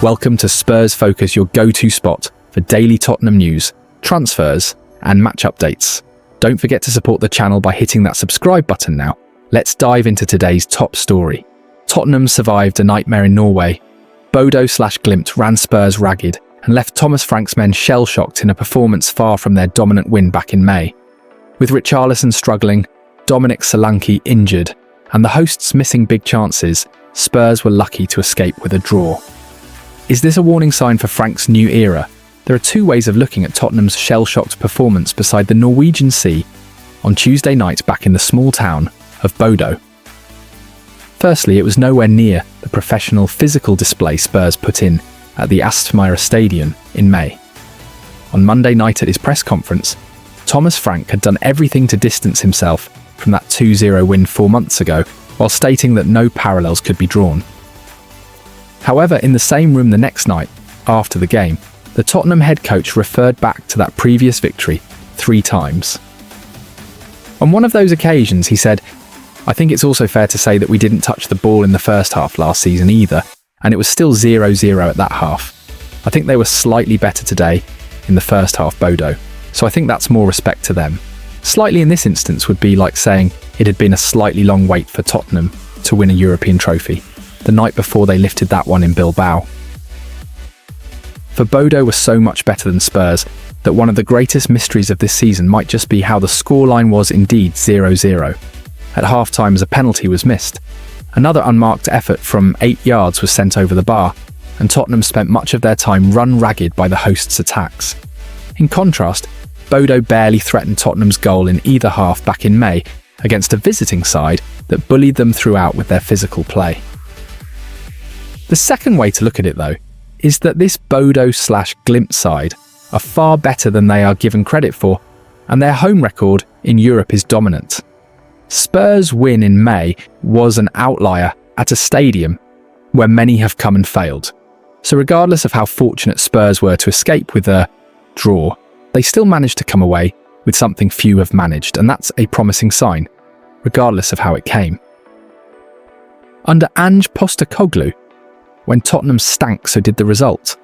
Welcome to Spurs Focus, your go-to spot for daily Tottenham news, transfers, and match updates. Don't forget to support the channel by hitting that subscribe button now. Let's dive into today's top story. Tottenham survived a nightmare in Norway. Bodo/Glimt ran Spurs ragged and left Thomas Frank's men shell-shocked in a performance far from their dominant win back in May. With Richarlison struggling, Dominic Solanke injured, and the hosts missing big chances, Spurs were lucky to escape with a draw. Is this a warning sign for Frank's new era? There are two ways of looking at Tottenham's shell-shocked performance beside the Norwegian Sea on Tuesday night back in the small town of Bodo. Firstly, it was nowhere near the professional physical display Spurs put in at the Aspmyra Stadium in May. On Monday night at his press conference, Thomas Frank had done everything to distance himself from that 2-0 win 4 months ago, while stating that no parallels could be drawn. However, in the same room the next night, after the game, the Tottenham head coach referred back to that previous victory 3 times. On one of those occasions, he said, "I think it's also fair to say that we didn't touch the ball in the first half last season either, and it was still 0-0 at that half. I think they were slightly better today in the first half, Bodo, so I think that's more respect to them." Slightly in this instance would be like saying it had been a slightly long wait for Tottenham to win a European trophy, the night before they lifted that one in Bilbao. For Bodo was so much better than Spurs that one of the greatest mysteries of this season might just be how the scoreline was indeed 0-0. At half-time as a penalty was missed. Another unmarked effort from 8 yards was sent over the bar, and Tottenham spent much of their time run ragged by the hosts' attacks. In contrast, Bodo barely threatened Tottenham's goal in either half back in May against a visiting side that bullied them throughout with their physical play. The second way to look at it, though, is that this Bodo/Glimt side are far better than they are given credit for, and their home record in Europe is dominant. Spurs' win in May was an outlier at a stadium where many have come and failed. So regardless of how fortunate Spurs were to escape with a draw, they still managed to come away with something few have managed, and that's a promising sign, regardless of how it came. Under Ange Postecoglou, when Tottenham stank, so did the result.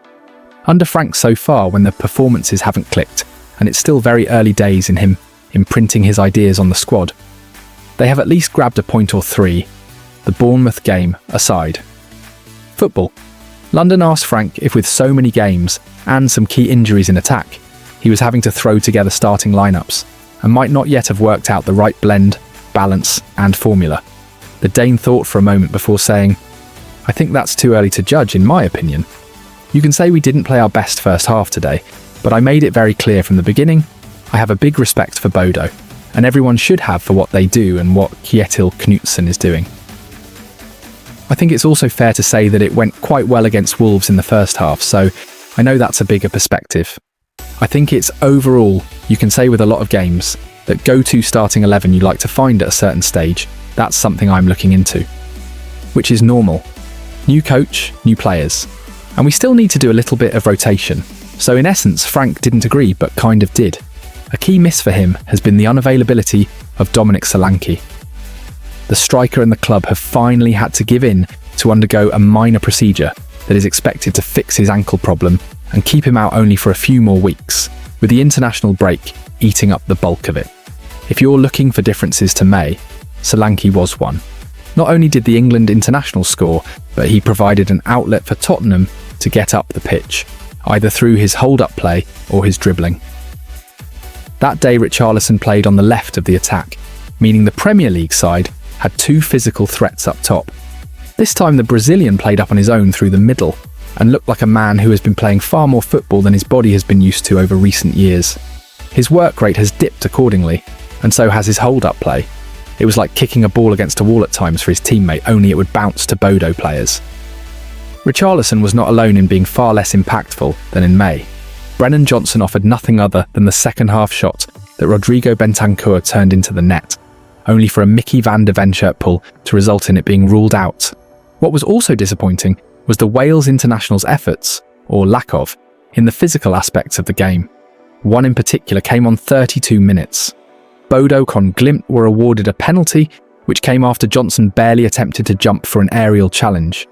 Under Frank so far, when the performances haven't clicked, and it's still very early days in him imprinting his ideas on the squad, they have at least grabbed a point or 3, the Bournemouth game aside. Football. London asked Frank if with so many games and some key injuries in attack, he was having to throw together starting lineups and might not yet have worked out the right blend, balance and formula. The Dane thought for a moment before saying, "I think that's too early to judge in my opinion. You can say we didn't play our best first half today, but I made it very clear from the beginning, I have a big respect for Bodo, and everyone should have for what they do and what Kjetil Knutsen is doing. I think it's also fair to say that it went quite well against Wolves in the first half, so I know that's a bigger perspective. I think it's overall, you can say with a lot of games, that go-to starting 11 you like to find at a certain stage, that's something I'm looking into. Which is normal. New coach, new players. And we still need to do a little bit of rotation. So in essence, Frank didn't agree, but kind of did. A key miss for him has been the unavailability of Dominic Solanke. The striker and the club have finally had to give in to undergo a minor procedure that is expected to fix his ankle problem and keep him out only for a few more weeks, with the international break eating up the bulk of it. If you're looking for differences to May, Solanke was one. Not only did the England international score, but he provided an outlet for Tottenham to get up the pitch, either through his hold-up play or his dribbling. That day Richarlison played on the left of the attack, meaning the Premier League side had 2 physical threats up top. This time the Brazilian played up on his own through the middle and looked like a man who has been playing far more football than his body has been used to over recent years. His work rate has dipped accordingly, and so has his hold-up play. It was like kicking a ball against a wall at times for his teammate, only it would bounce to Bodo players. Richarlison was not alone in being far less impactful than in May. Brennan Johnson offered nothing other than the second half shot that Rodrigo Bentancur turned into the net, only for a Mickey van de Ven shirt pull to result in it being ruled out. What was also disappointing was the Wales international's efforts, or lack of, in the physical aspects of the game. One in particular came on 32 minutes. Bodo con Glimt were awarded a penalty, which came after Johnson barely attempted to jump for an aerial challenge.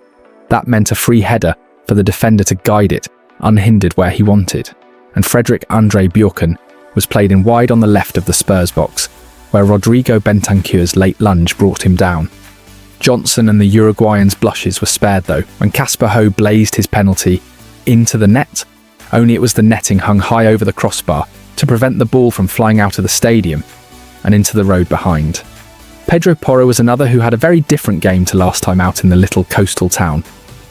That meant a free header for the defender to guide it unhindered where he wanted, and Fredrik Andre Bjorken was played in wide on the left of the Spurs box, where Rodrigo Bentancur's late lunge brought him down. Johnson and the Uruguayan's blushes were spared though, when Casper Ho blazed his penalty into the net, only it was the netting hung high over the crossbar to prevent the ball from flying out of the stadium and into the road behind. Pedro Porro was another who had a very different game to last time out in the little coastal town.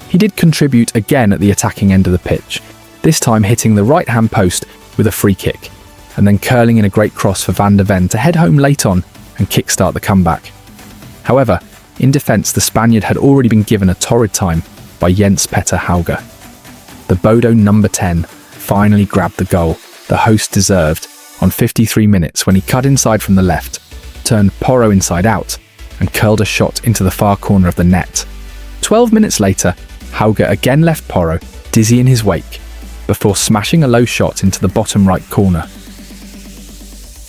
He did contribute again at the attacking end of the pitch, this time hitting the right-hand post with a free kick, and then curling in a great cross for Van de Ven to head home late on and kickstart the comeback. However, in defence, the Spaniard had already been given a torrid time by Jens Petter Hauge. The Bodo number 10 finally grabbed the goal the host deserved on 53 minutes when he cut inside from the left, turned Porro inside out, and curled a shot into the far corner of the net. 12 minutes later, Hauge again left Porro dizzy in his wake, before smashing a low shot into the bottom right corner.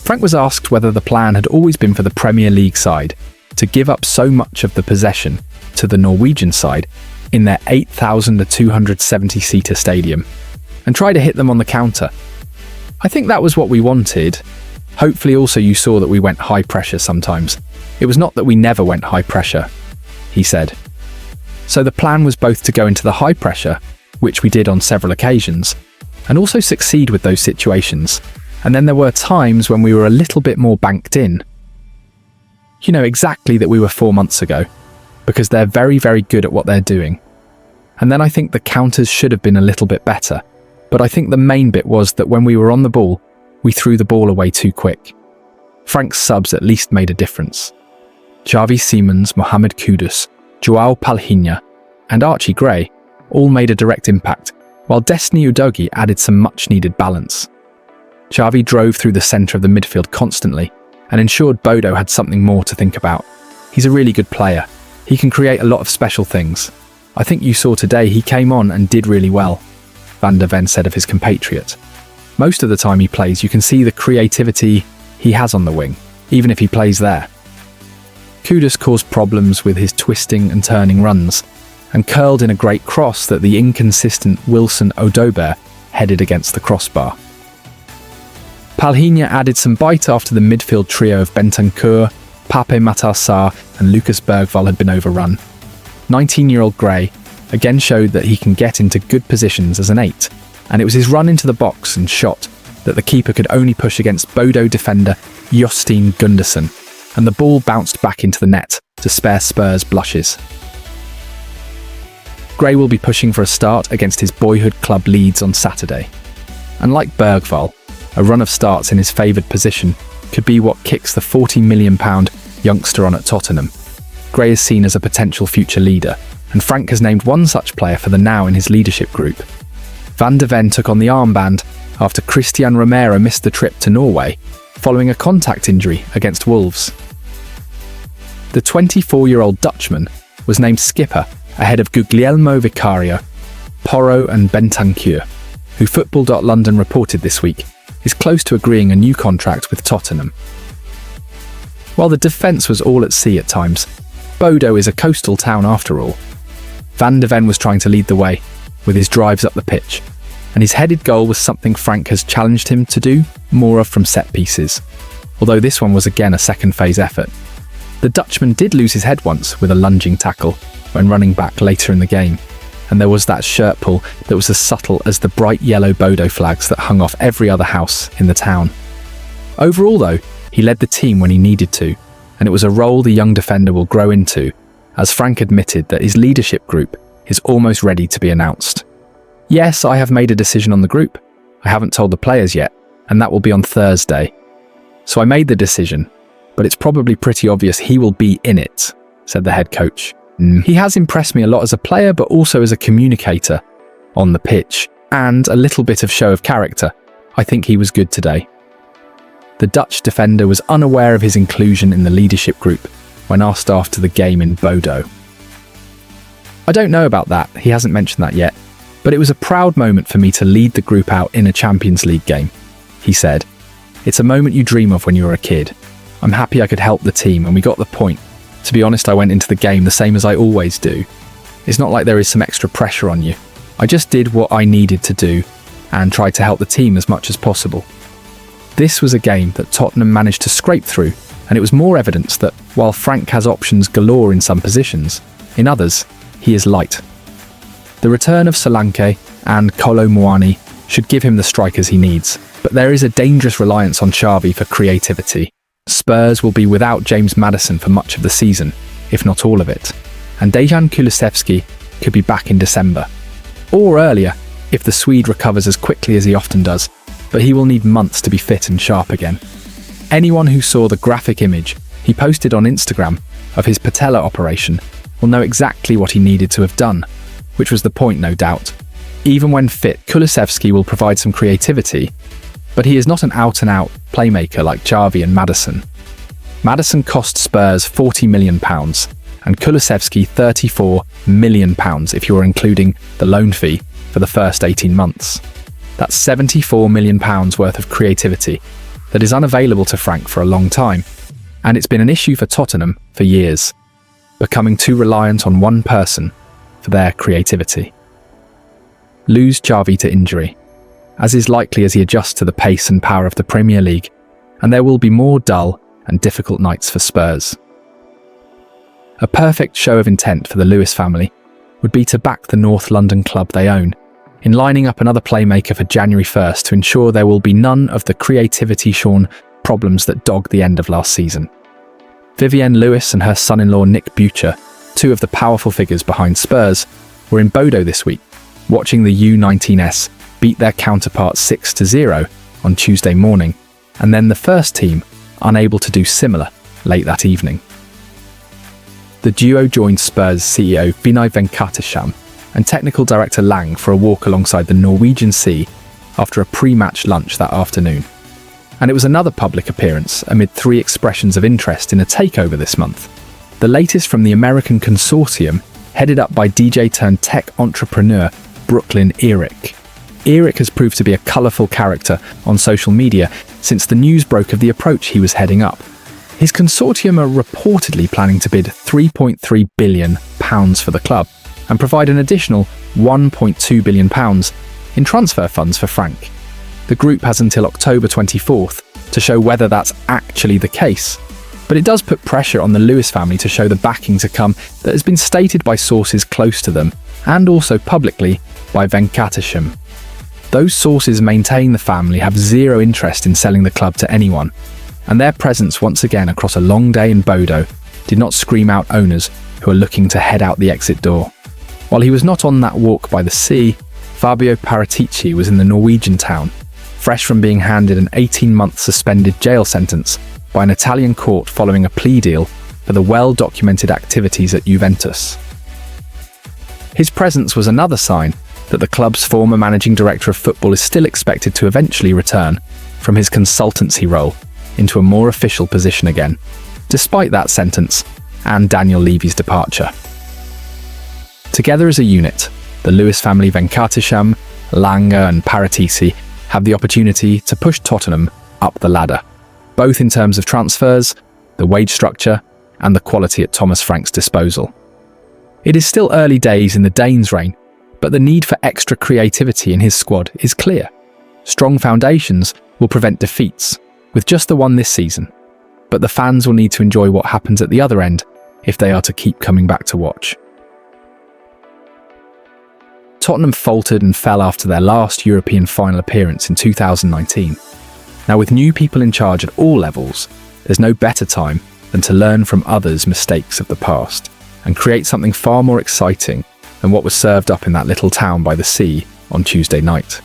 Frank was asked whether the plan had always been for the Premier League side to give up so much of the possession to the Norwegian side in their 8,270-seater stadium, and try to hit them on the counter. I think that was what we wanted. Hopefully also you saw that we went high pressure sometimes. It was not that we never went high pressure, he said. So the plan was both to go into the high pressure, which we did on several occasions, and also succeed with those situations. And then there were times when we were a little bit more banked in. You know exactly that we were 4 months ago, because they're very, very good at what they're doing. And then I think the counters should have been a little bit better, but I think the main bit was that when we were on the ball, we threw the ball away too quick. Frank's subs at least made a difference. Xavi Simons, Mohamed Kudus, Joao Palhinha, and Archie Gray all made a direct impact, while Destiny Udogie added some much-needed balance. Xavi drove through the centre of the midfield constantly and ensured Bodo had something more to think about. He's a really good player. He can create a lot of special things. I think you saw today he came on and did really well, Van de Ven said of his compatriot. Most of the time he plays, you can see the creativity he has on the wing, even if he plays there. Kudus caused problems with his twisting and turning runs, and curled in a great cross that the inconsistent Wilson Odobert headed against the crossbar. Palhinha added some bite after the midfield trio of Bentancur, Pape Matar Sarr and Lucas Bergvall had been overrun. 19-year-old Gray again showed that he can get into good positions as an 8, and it was his run into the box and shot that the keeper could only push against Bodo defender Jostein Gundersen, and the ball bounced back into the net to spare Spurs blushes. Gray will be pushing for a start against his boyhood club Leeds on Saturday. And like Bergvall, a run of starts in his favoured position could be what kicks the £40 million youngster on at Tottenham. Gray is seen as a potential future leader, and Frank has named one such player for the now in his leadership group. Van de Ven took on the armband after Christian Romero missed the trip to Norway following a contact injury against Wolves. The 24-year-old Dutchman was named skipper ahead of Guglielmo Vicario, Porro and Bentancur, who Football.London reported this week is close to agreeing a new contract with Tottenham. While the defence was all at sea at times, Bodo is a coastal town after all. Van de Ven was trying to lead the way with his drives up the pitch, and his headed goal was something Frank has challenged him to do more of from set pieces, although this one was again a second phase effort. The Dutchman did lose his head once with a lunging tackle when running back later in the game, and there was that shirt pull that was as subtle as the bright yellow Bodo flags that hung off every other house in the town. Overall though, he led the team when he needed to, and it was a role the young defender will grow into, as Frank admitted that his leadership group is almost ready to be announced. Yes, I have made a decision on the group. I haven't told the players yet, and that will be on Thursday. So I made the decision, but it's probably pretty obvious he will be in it, said the head coach. He has impressed me a lot as a player, but also as a communicator on the pitch, and a little bit of show of character. I think he was good today. The Dutch defender was unaware of his inclusion in the leadership group when asked after the game in Bodo. I don't know about that, he hasn't mentioned that yet, but it was a proud moment for me to lead the group out in a Champions League game, he said. It's a moment you dream of when you were a kid. I'm happy I could help the team and we got the point. To be honest, I went into the game the same as I always do. It's not like there is some extra pressure on you. I just did what I needed to do and tried to help the team as much as possible. This was a game that Tottenham managed to scrape through, and it was more evidence that while Frank has options galore in some positions, in others, he is light. The return of Solanke and Kolo Muani should give him the strikers he needs, but there is a dangerous reliance on Xavi for creativity. Spurs will be without James Maddison for much of the season, if not all of it, and Dejan Kulusevski could be back in December. Or earlier, if the Swede recovers as quickly as he often does, but he will need months to be fit and sharp again. Anyone who saw the graphic image he posted on Instagram of his patella operation will know exactly what he needed to have done, which was the point, no doubt. Even when fit, Kulusevski will provide some creativity, but he is not an out-and-out playmaker like Xavi and Maddison. Maddison cost Spurs £40 million and Kulusevski £34 million if you are including the loan fee for the first 18 months. That's £74 million worth of creativity that is unavailable to Frank for a long time, and it's been an issue for Tottenham for years, becoming too reliant on one person for their creativity. Lose Xavi to injury, as is likely as he adjusts to the pace and power of the Premier League, and there will be more dull and difficult nights for Spurs. A perfect show of intent for the Lewis family would be to back the North London club they own, in lining up another playmaker for January 1st to ensure there will be none of the creativity-shorn problems that dogged the end of last season. Vivienne Lewis and her son-in-law Nick Butcher, two of the powerful figures behind Spurs, were in Bodo this week, watching the U19s beat their counterparts 6-0 on Tuesday morning, and then the first team unable to do similar late that evening. The duo joined Spurs CEO Vinay Venkatesham and technical director Lang for a walk alongside the Norwegian Sea after a pre-match lunch that afternoon. And it was another public appearance amid 3 expressions of interest in a takeover this month. The latest from the American consortium, headed up by DJ-turned-tech entrepreneur Brooklyn Eric. Eric has proved to be a colourful character on social media since the news broke of the approach he was heading up. His consortium are reportedly planning to bid £3.3 billion for the club and provide an additional £1.2 billion in transfer funds for Frank. The group has until October 24th to show whether that's actually the case, but it does put pressure on the Lewis family to show the backing to come that has been stated by sources close to them and also publicly by Venkatesham. Those sources maintain the family have zero interest in selling the club to anyone, and their presence once again across a long day in Bodo did not scream out owners who are looking to head out the exit door. While he was not on that walk by the sea, Fabio Paratici was in the Norwegian town, fresh from being handed an 18-month suspended jail sentence by an Italian court following a plea deal for the well-documented activities at Juventus. His presence was another sign that the club's former managing director of football is still expected to eventually return from his consultancy role into a more official position again, despite that sentence and Daniel Levy's departure. Together as a unit, the Lewis family, Venkatesham, Langer and Paratici have the opportunity to push Tottenham up the ladder, both in terms of transfers, the wage structure and the quality at Thomas Frank's disposal. It is still early days in the Danes' reign, but the need for extra creativity in his squad is clear. Strong foundations will prevent defeats, with just the one this season, but the fans will need to enjoy what happens at the other end if they are to keep coming back to watch. Tottenham faltered and fell after their last European final appearance in 2019. Now, with new people in charge at all levels, there's no better time than to learn from others' mistakes of the past and create something far more exciting than what was served up in that little town by the sea on Tuesday night.